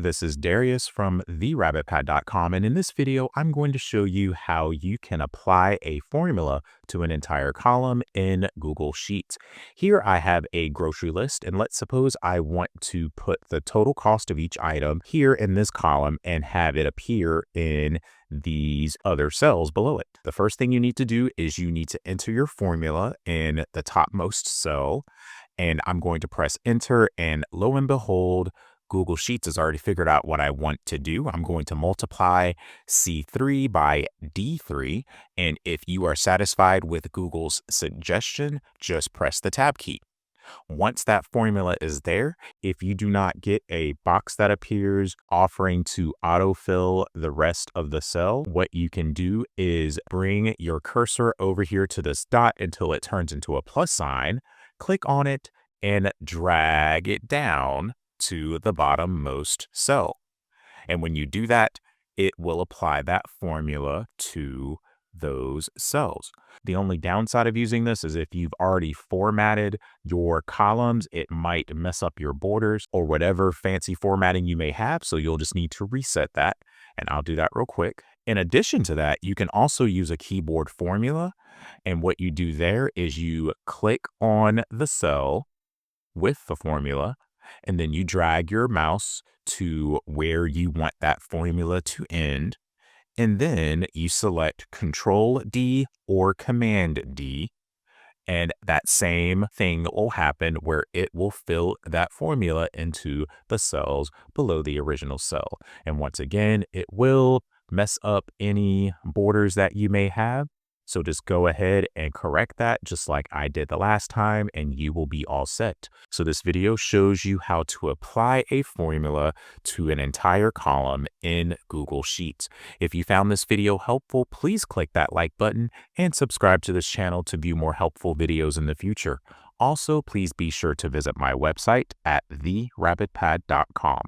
This is Darius from therabbitpad.com, and in this video, I'm going to show you how you can apply a formula to an entire column in Google Sheets. Here I have a grocery list, and let's suppose I want to put the total cost of each item here in this column and have it appear in these other cells below it. The first thing you need to do is you need to enter your formula in the topmost cell, and I'm going to press enter, and lo and behold, Google Sheets has already figured out what I want to do. I'm going to multiply C3 by D3. And if you are satisfied with Google's suggestion, just press the tab key. Once that formula is there, if you do not get a box that appears offering to autofill the rest of the cell, what you can do is bring your cursor over here to this dot until it turns into a plus sign, click on it, and drag it down to the bottommost cell. And when you do that, it will apply that formula to those cells. The only downside of using this is if you've already formatted your columns, it might mess up your borders or whatever fancy formatting you may have. So you'll just need to reset that. And I'll do that real quick. In addition to that, you can also use a keyboard formula. And what you do there is you click on the cell with the formula, and then you drag your mouse to where you want that formula to end. And then you select Control D or Command D. And that same thing will happen where it will fill that formula into the cells below the original cell. And once again, it will mess up any borders that you may have. So just go ahead and correct that just like I did the last time, and you will be all set. So this video shows you how to apply a formula to an entire column in Google Sheets. If you found this video helpful, please click that like button and subscribe to this channel to view more helpful videos in the future. Also, please be sure to visit my website at therabbitpad.com.